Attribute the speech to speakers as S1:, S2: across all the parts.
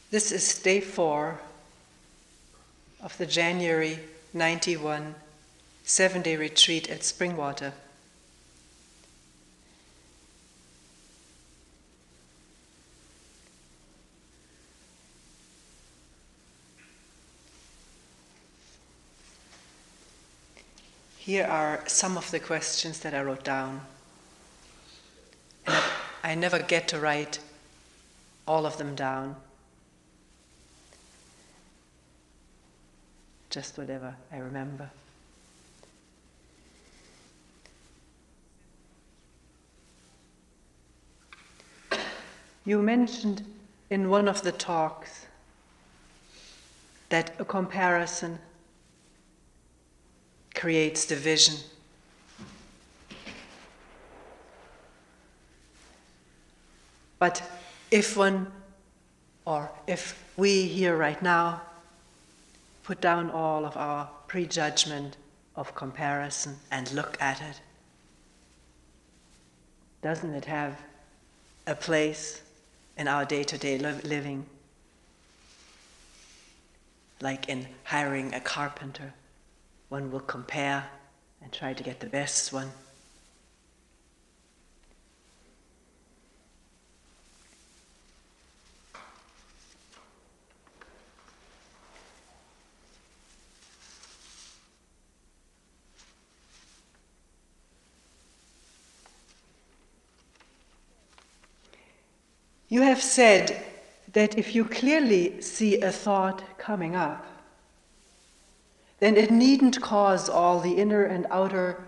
S1: This is day 4 of the January 91 7-day retreat at Springwater. Here are some of the questions that I wrote down. And I never get to write all of them down. Just whatever I remember. You mentioned in one of the talks that a comparison creates division. But if we here right now put down all of our prejudgment of comparison and look at it, doesn't it have a place in our day-to-day living? Like in hiring a carpenter, one will compare and try to get the best one. You have said that if you clearly see a thought coming up, then it needn't cause all the inner and outer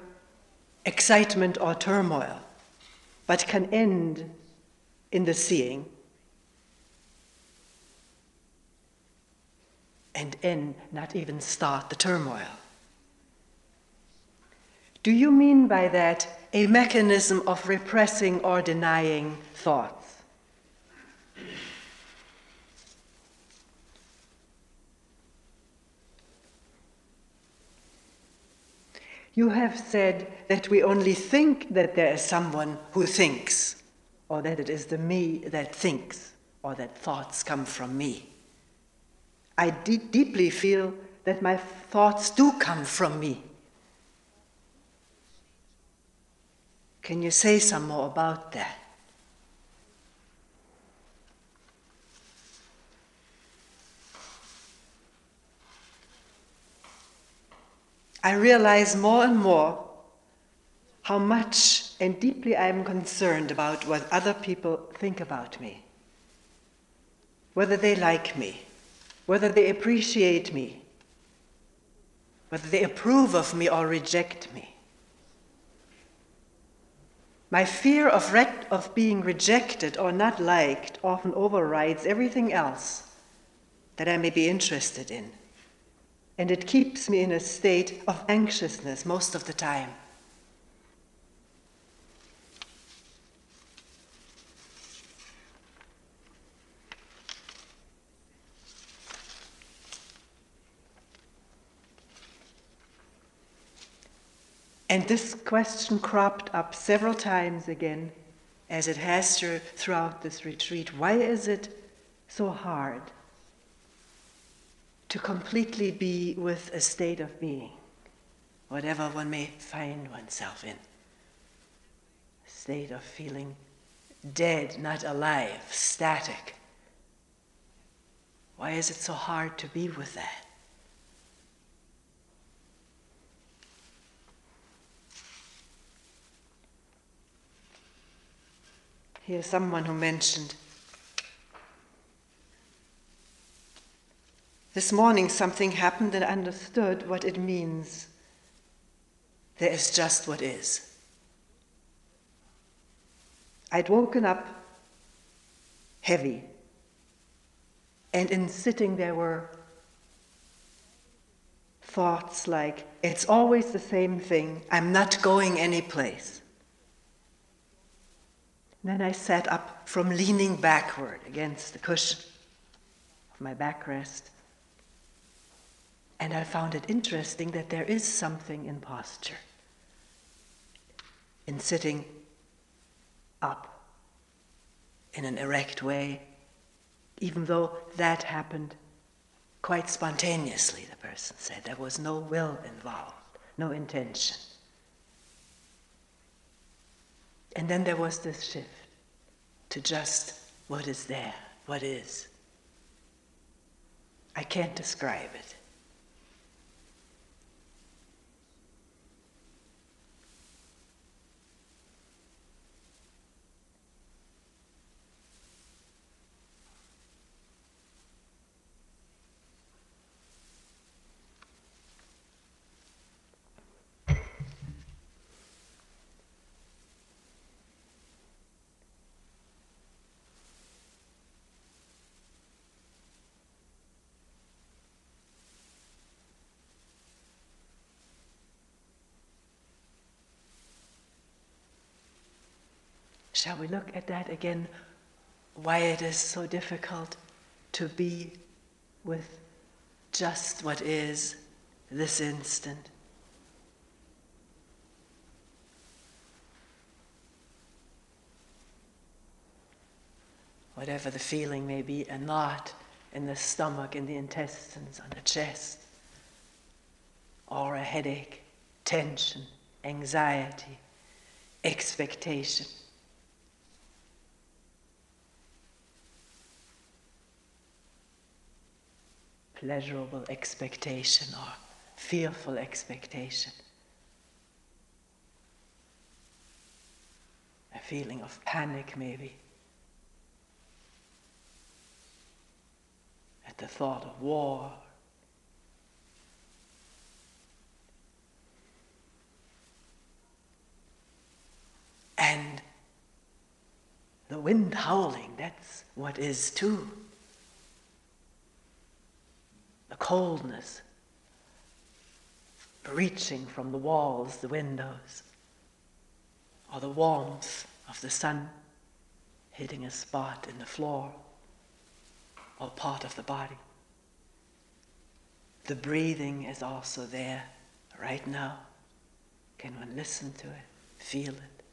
S1: excitement or turmoil, but can end in the seeing and not even start the turmoil. Do you mean by that a mechanism of repressing or denying thoughts? You have said that we only think that there is someone who thinks, or that it is the me that thinks, or that thoughts come from me. I deeply feel that my thoughts do come from me. Can you say some more about that? I realize more and more how much and deeply I am concerned about what other people think about me, whether they like me, whether they appreciate me, whether they approve of me or reject me. My fear of being rejected or not liked often overrides everything else that I may be interested in. And it keeps me in a state of anxiousness most of the time. And this question cropped up several times again, as it has throughout this retreat. Why is it so hard to completely be with a state of being, whatever one may find oneself in? A state of feeling dead, not alive, static. Why is it so hard to be with that? Here's someone who mentioned, this morning something happened and I understood what it means. There is just what is. I'd woken up heavy, and in sitting there were thoughts like, it's always the same thing, I'm not going anyplace. And then I sat up from leaning backward against the cushion of my backrest. And I found it interesting that there is something in posture, in sitting up in an erect way, even though that happened quite spontaneously, the person said. There was no will involved, no intention. And then there was this shift to just what is there, what is. I can't describe it. Shall we look at that again? Why it is so difficult to be with just what is this instant. Whatever the feeling may be, a knot in the stomach, in the intestines, on the chest, or a headache, tension, anxiety, expectation. Pleasurable expectation or fearful expectation. A feeling of panic maybe. At the thought of war. And the wind howling, that's what is too. The coldness reaching from the walls, the windows, or the warmth of the sun hitting a spot in the floor or part of the body. The breathing is also there right now. Can one listen to it, feel it?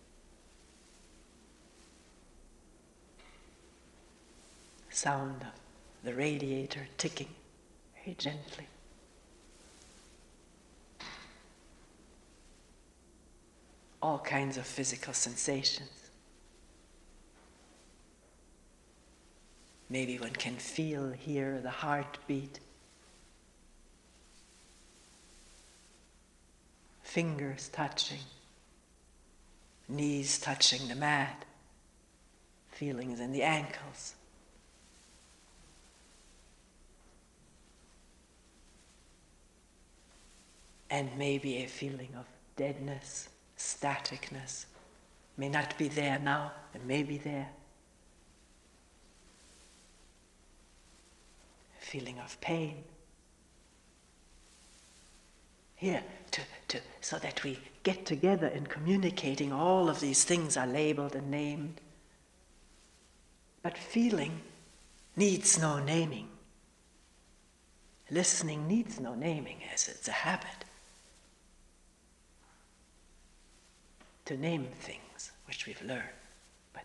S1: Sound of the radiator ticking very gently. All kinds of physical sensations. Maybe one can feel, hear the heartbeat. Fingers touching, knees touching the mat, feelings in the ankles. And maybe a feeling of deadness, staticness. May not be there now, it may be there. A feeling of pain. Here, so that we get together in communicating, all of these things are labeled and named. But feeling needs no naming. Listening needs no naming, as it's a habit. To name things which we've learned, but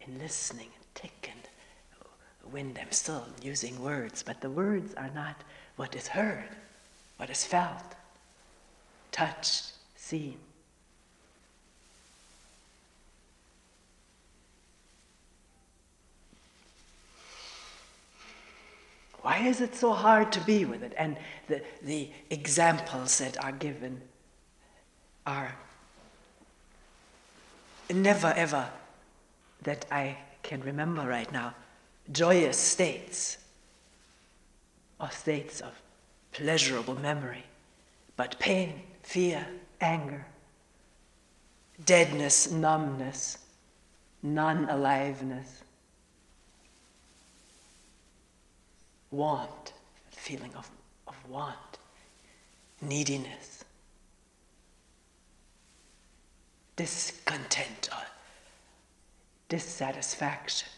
S1: in listening and tick and wind, I'm still using words, but the words are not what is heard, what is felt, touched, seen. Why is it so hard to be with it? And the examples that are given are never ever, that I can remember right now, joyous states or states of pleasurable memory, but pain, fear, anger, deadness, numbness, non-aliveness, want, feeling of want, neediness, discontent or dissatisfaction.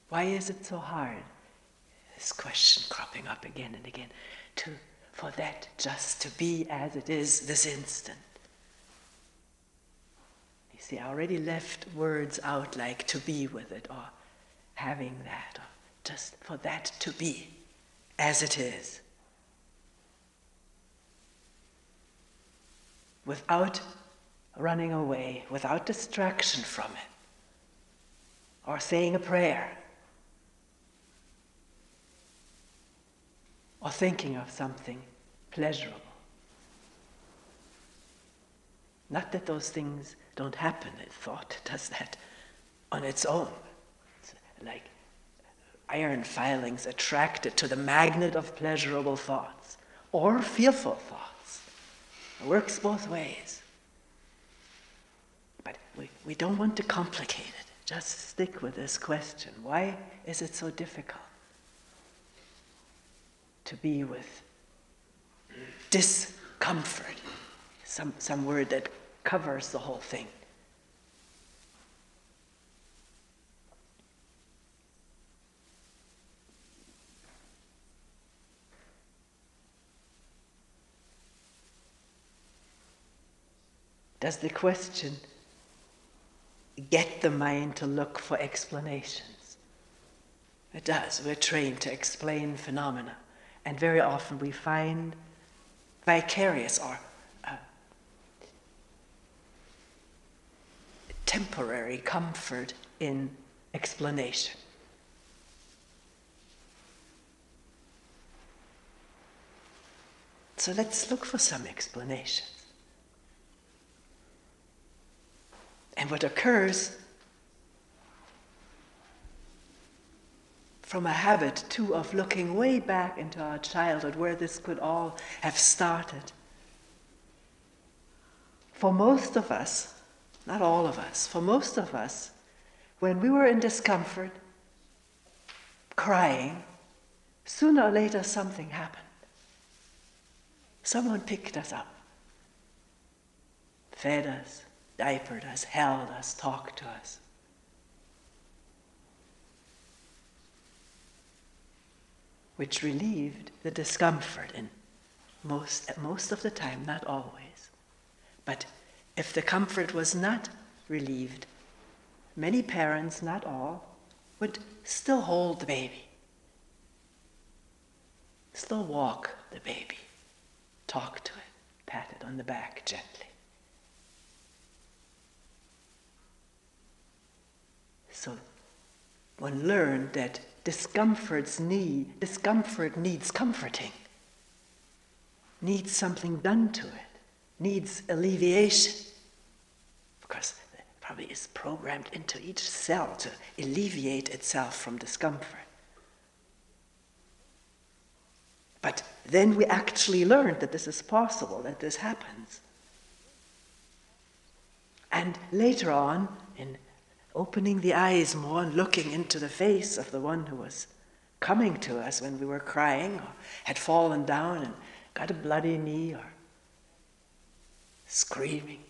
S1: Why is it so hard? This question cropping up again and again, for that just to be as it is this instant. See, I already left words out like to be with it, or having that, or just for that to be as it is. Without running away, without distraction from it, or saying a prayer, or thinking of something pleasurable. Not that those things don't happen, thought does that on its own. It's like iron filings attracted to the magnet of pleasurable thoughts, or fearful thoughts. It works both ways. But we don't want to complicate it. Just stick with this question. Why is it so difficult to be with discomfort? Some word that covers the whole thing. Does the question get the mind to look for explanations? It does. We're trained to explain phenomena. And very often we find vicarious or temporary comfort in explanation. So let's look for some explanations. And what occurs from a habit, too, of looking way back into our childhood, where this could all have started. For most of us, not all of us, for most of us, when we were in discomfort, crying, sooner or later something happened. Someone picked us up, fed us, diapered us, held us, talked to us. Which relieved the discomfort in most of the time, not always. But if the comfort was not relieved, many parents, not all, would still hold the baby, still walk the baby, talk to it, pat it on the back gently. So one learned that discomfort needs comforting, needs something done to it, needs alleviation. Of course, it probably is programmed into each cell to alleviate itself from discomfort. But then we actually learned that this is possible, that this happens. And later on, in opening the eyes more and looking into the face of the one who was coming to us when we were crying, or had fallen down and got a bloody knee, or screaming,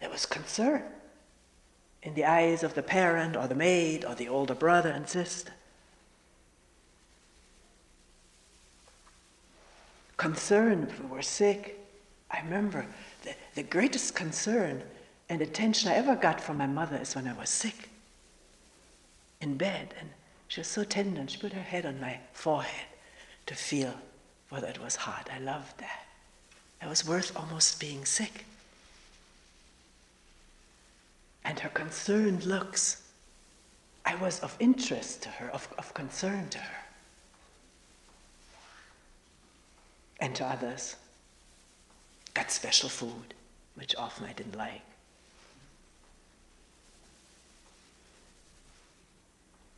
S1: there was concern in the eyes of the parent or the maid or the older brother and sister. Concern if we were sick. I remember the greatest concern and attention I ever got from my mother is when I was sick, in bed, and she was so tender, and she put her head on my forehead to feel whether it was hot. I loved that. It was worth almost being sick. And her concerned looks, I was of interest to her, of concern to her. And to others, got special food, which often I didn't like.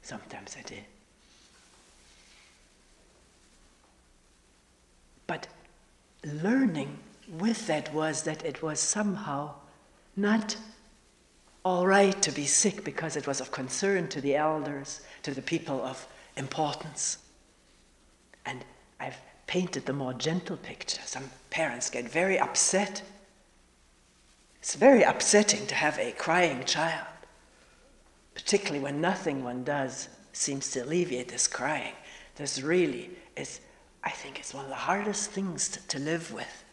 S1: Sometimes I did. But learning with that was that it was somehow not all right to be sick because it was of concern to the elders, to the people of importance. And I've painted the more gentle picture. Some parents get very upset. It's very upsetting to have a crying child, particularly when nothing one does seems to alleviate this crying. This really is, I think it's one of the hardest things to live with.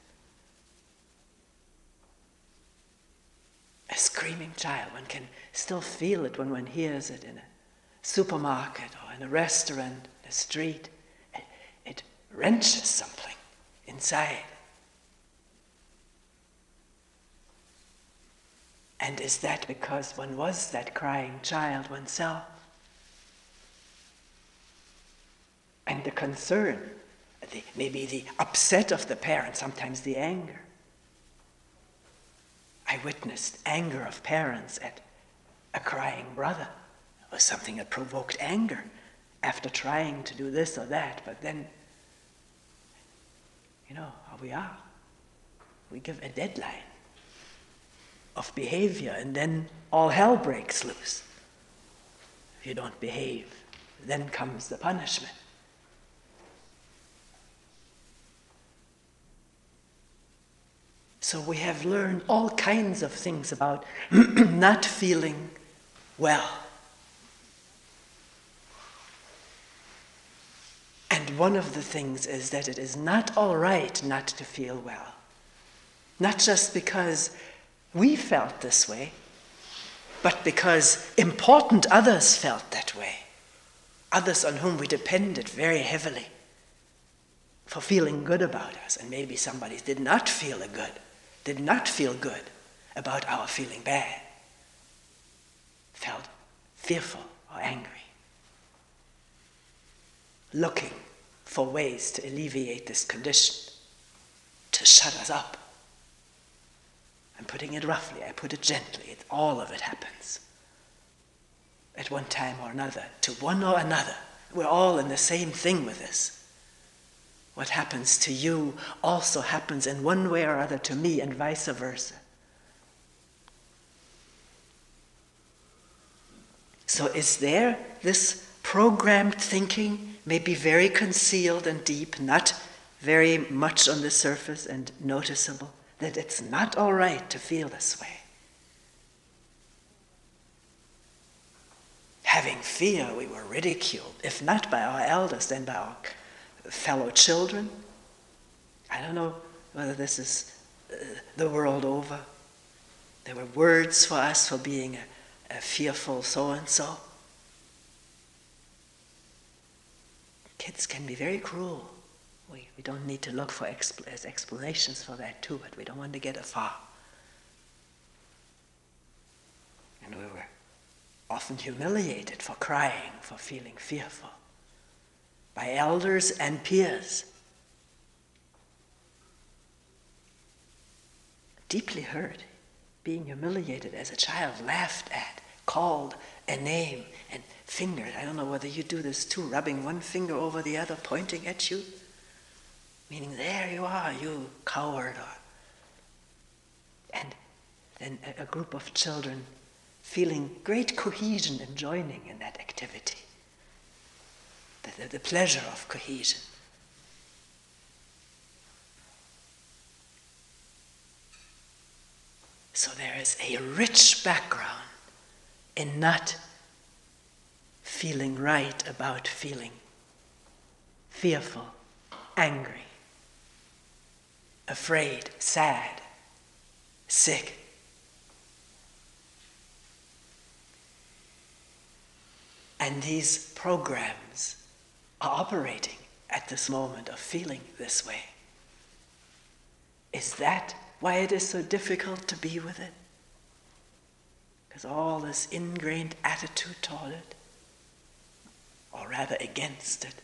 S1: A screaming child. One can still feel it when one hears it in a supermarket or in a restaurant, in a street. It wrenches something inside. And is that because one was that crying child oneself? And the concern, maybe the upset of the parent, sometimes the anger. I witnessed anger of parents at a crying brother. It was something that provoked anger after trying to do this or that, but then, how we are. We give a deadline of behavior, and then all hell breaks loose. If you don't behave, then comes the punishment. So we have learned all kinds of things about not feeling well. And one of the things is that it is not all right not to feel well. Not just because we felt this way, but because important others felt that way. Others on whom we depended very heavily for feeling good about us. And maybe somebody did not feel good about our feeling bad, felt fearful or angry, looking for ways to alleviate this condition, to shut us up. I'm putting it roughly, I put it gently, all of it happens at one time or another, to one or another. We're all in the same thing with this. What happens to you also happens in one way or other to me, and vice versa. So is there this programmed thinking, maybe very concealed and deep, not very much on the surface and noticeable, that it's not all right to feel this way? Having fear, we were ridiculed, if not by our elders, then by our fellow children. I don't know whether this is the world over. There were words for us for being a fearful so-and-so. Kids can be very cruel. We don't need to look for explanations for that too, but we don't want to get afar. And we were often humiliated for crying, for feeling fearful, by elders and peers. Deeply hurt, being humiliated as a child, laughed at, called a name, and fingered. I don't know whether you do this too, rubbing one finger over the other, pointing at you, meaning there you are, you coward. And then a group of children feeling great cohesion and joining in that activity. The pleasure of cohesion. So there is a rich background in not feeling right about feeling fearful, angry, afraid, sad, sick. And these programs are operating at this moment of feeling this way. Is that why it is so difficult to be with it? Because all this ingrained attitude toward it, or rather against it.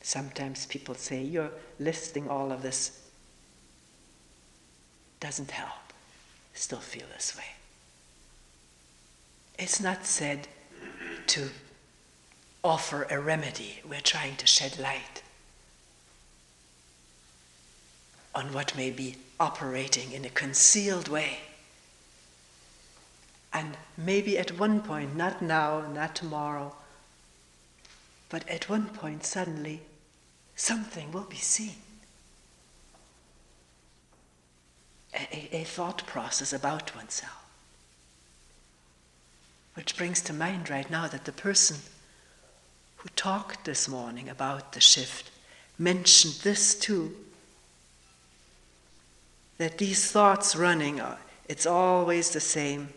S1: Sometimes people say, you're listing all of this. Doesn't help. Still feel this way. It's not said to offer a remedy. We're trying to shed light on what may be operating in a concealed way. And maybe at one point, not now, not tomorrow, but at one point suddenly something will be seen. A thought process about oneself. Which brings to mind right now that the person who talked this morning about the shift mentioned this too. That these thoughts running, it's always the same.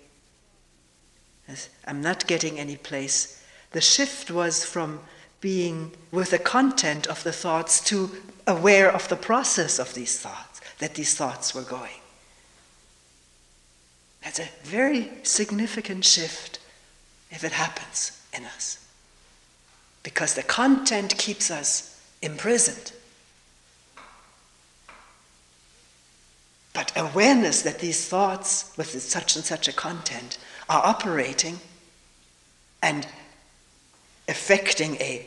S1: I'm not getting any place. The shift was from being with the content of the thoughts to aware of the process of these thoughts, that these thoughts were going. That's a very significant shift if it happens in us. Because the content keeps us imprisoned. But awareness that these thoughts with such and such a content are operating and affecting a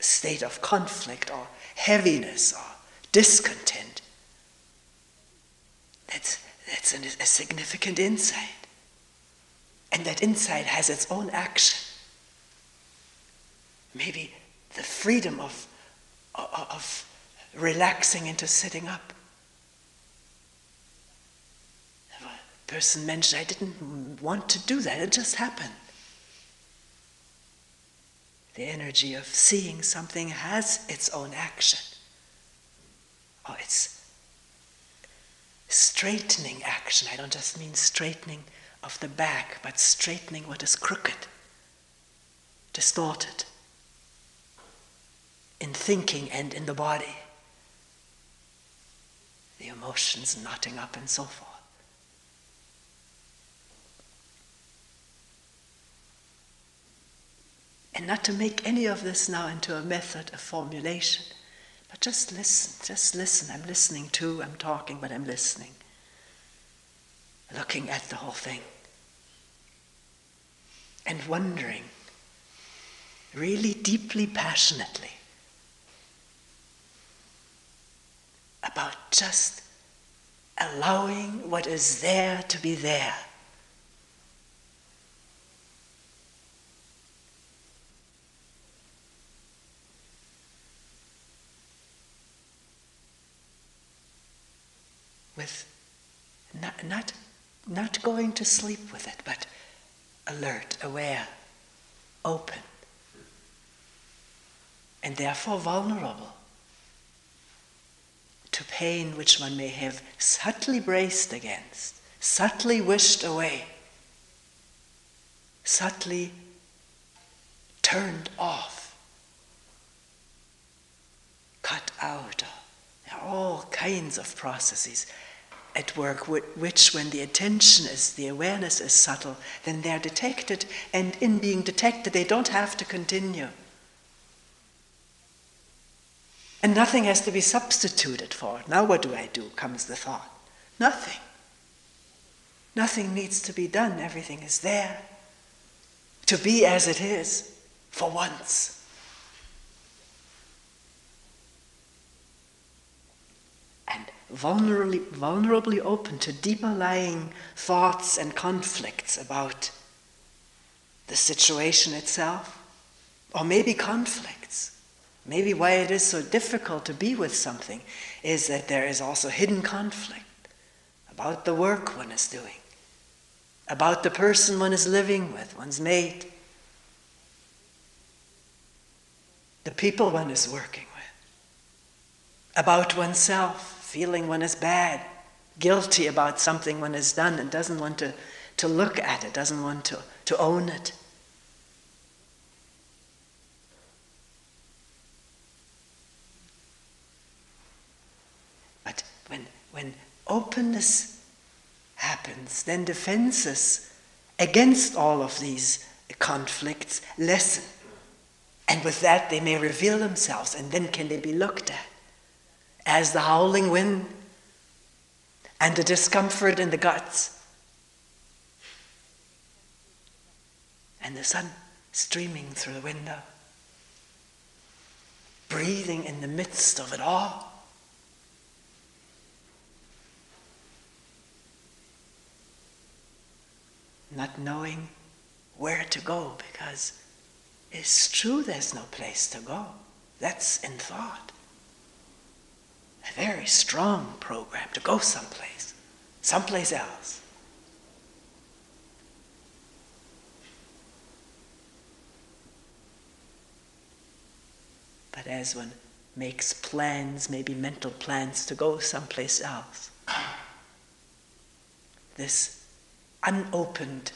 S1: state of conflict or heaviness or discontent, that's a significant insight. And that insight has its own action. Maybe the freedom of relaxing into sitting up. A person mentioned, I didn't want to do that, it just happened. The energy of seeing something has its own action. Or it's straightening action. I don't just mean straightening of the back, but straightening what is crooked, distorted, in thinking and in the body. The emotions knotting up and so forth. And not to make any of this now into a method, a formulation, but just listen. I'm listening too, I'm talking, but I'm listening. Looking at the whole thing. And wondering, really deeply, passionately, about just allowing what is there to be there. With not going to sleep with it, but alert, aware, open, and therefore vulnerable to pain which one may have subtly braced against, subtly wished away, subtly turned off, cut out. There are all kinds of processes at work which, when the attention is, the awareness is subtle, then they're detected, and in being detected they don't have to continue. And nothing has to be substituted for it. Now what do I do, comes the thought. Nothing. Nothing needs to be done. Everything is there to be as it is for once. And vulnerably open to deeper lying thoughts and conflicts about the situation itself, or maybe conflicts. Maybe why it is so difficult to be with something is that there is also hidden conflict about the work one is doing, about the person one is living with, one's mate, the people one is working with, about oneself, feeling one is bad, guilty about something one has done and doesn't want to look at it, doesn't want to own it. But when openness happens, then defenses against all of these conflicts lessen. And with that they may reveal themselves, and then can they be looked at as the howling wind and the discomfort in the guts and the sun streaming through the window, breathing in the midst of it all. Not knowing where to go, because it's true there's no place to go. That's in thought. A very strong program to go someplace else. but as one makes plans, maybe mental plans, to go someplace else, this unopened,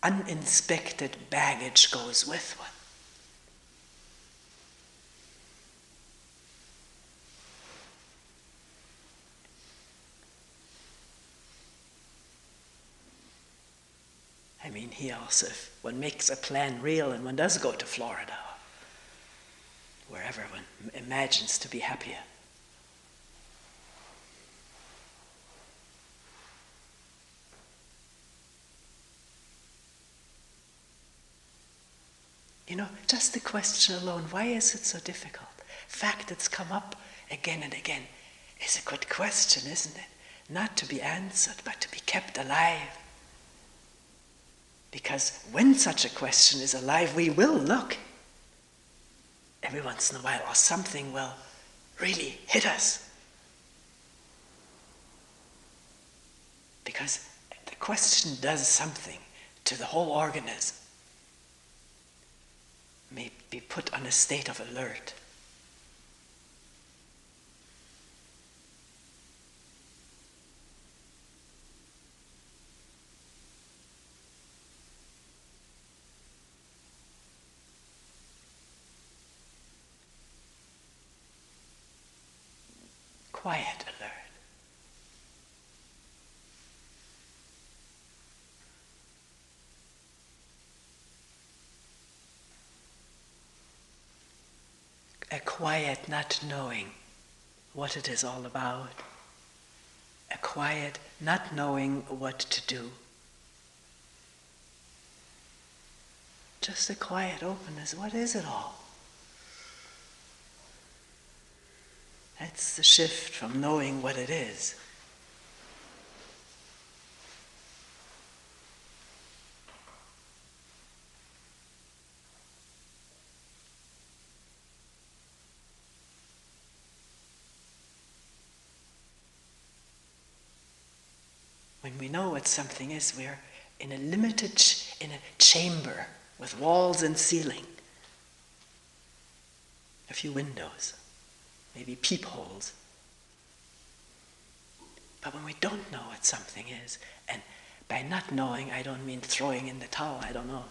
S1: uninspected baggage goes with one. I mean, here also, if one makes a plan real and one does go to Florida, or wherever one imagines to be happier, just the question alone, why is it so difficult? Fact, it's come up again and again. Is a good question, isn't it? Not to be answered, but to be kept alive. Because when such a question is alive, we will look every once in a while, or something will really hit us. Because the question does something to the whole organism. May be put on a state of alert. Quiet alert. A quiet not knowing what it is all about. A quiet not knowing what to do. Just a quiet openness. What is it all? That's the shift from knowing what it is. When we know what something is, we're in in a chamber with walls and ceiling, a few windows, maybe peepholes. But when we don't know what something is, and by not knowing, I don't mean throwing in the towel, I don't know.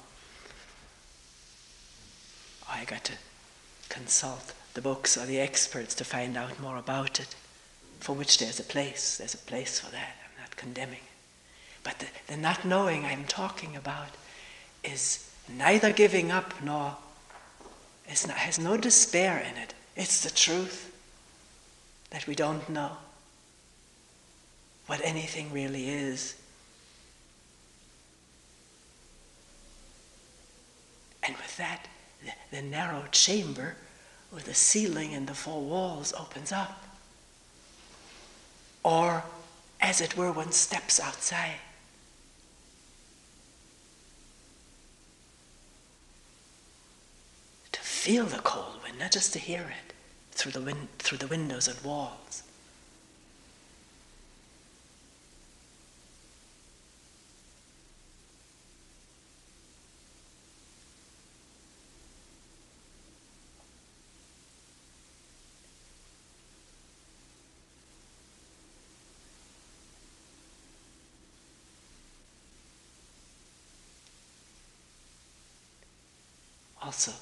S1: I got to consult the books or the experts to find out more about it, for which there's a place for that. I'm not condemning. But the not knowing I'm talking about is neither giving up nor has no despair in it. It's the truth that we don't know what anything really is. And with that, the narrow chamber with the ceiling and the four walls opens up. Or, as it were, one steps outside. To feel the cold wind, not just to hear it through the windows and walls. Also,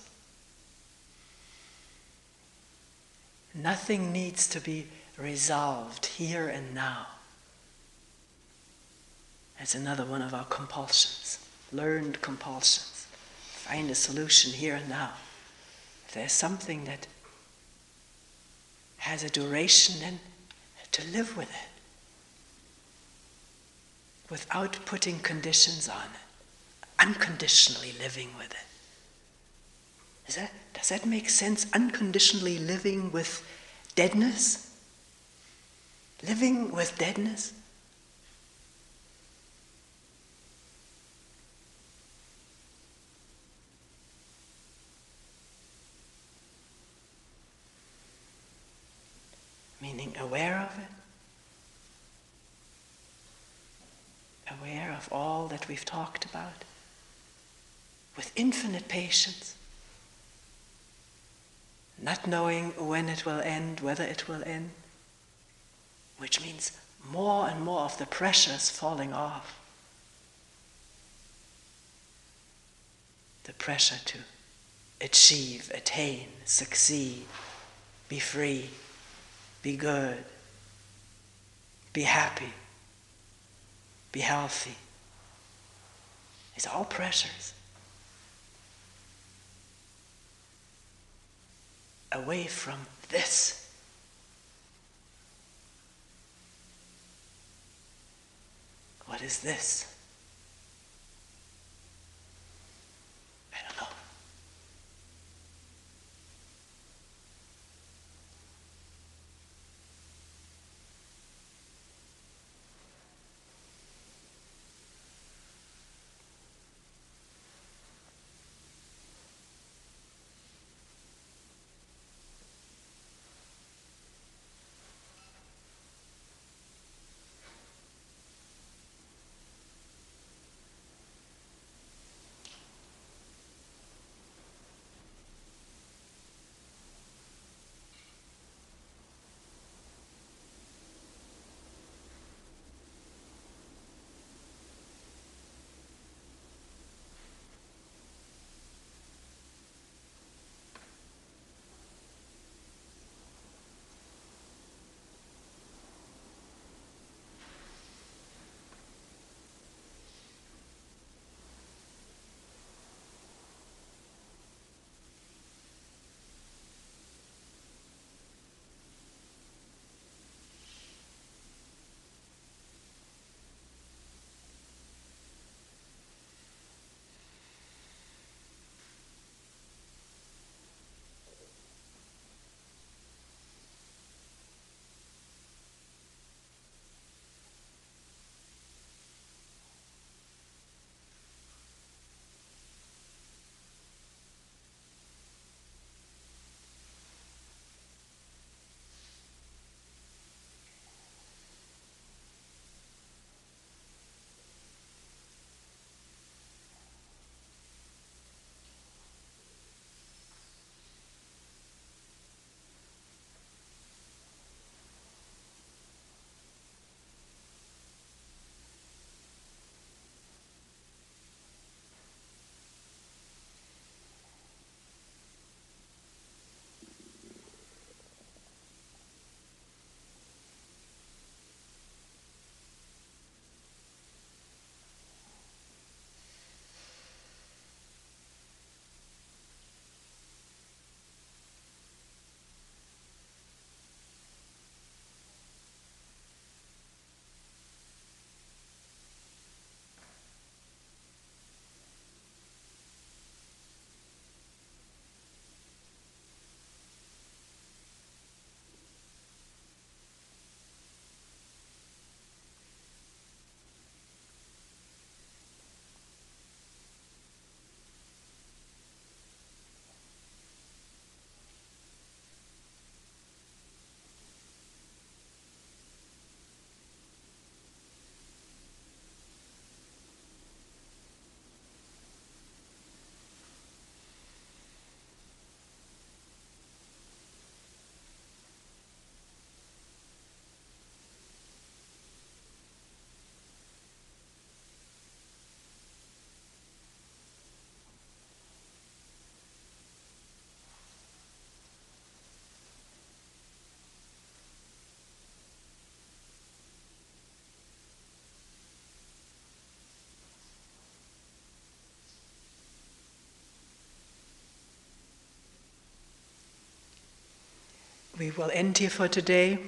S1: nothing needs to be resolved here and now. That's another one of our compulsions, learned compulsions. Find a solution here and now. If there's something that has a duration, then to live with it without putting conditions on it, unconditionally living with it. Does that make sense? Unconditionally living with deadness? Living with deadness? Meaning aware of it? Aware of all that we've talked about? With infinite patience. not knowing when it will end, whether it will end, which means more and more of the pressures falling off. The pressure to achieve, attain, succeed, be free, be good, be happy, be healthy. It's all pressures. Away from this. What is this? I don't know. We will end here for today.